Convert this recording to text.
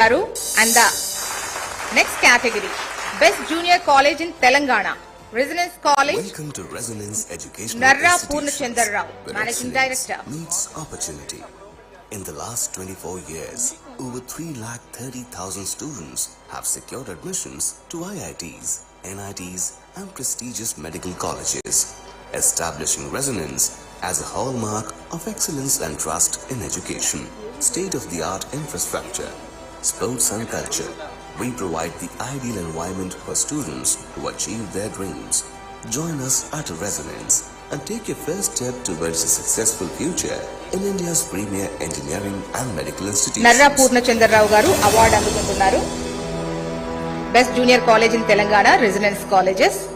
And the next category, Best Junior College in Telangana, Resonance College. Welcome to Resonance Educational Narra Institutions, Purnachandra Rao, where Managing excellence Director. meets opportunity. In the last 24 years, over 330,000 students have secured admissions to IITs, NITs and prestigious medical colleges, establishing Resonance as a hallmark of excellence and trust in education. State-of-the-art infrastructure, sports and culture. We provide the ideal environment for students to achieve their dreams. Join us at Resonance and take your first step towards a successful future in India's premier engineering and medical institutions. Narra Purnachandra Rao garu award అందుకుంటున్నారు. Best Junior College in Telangana, Resonance Colleges.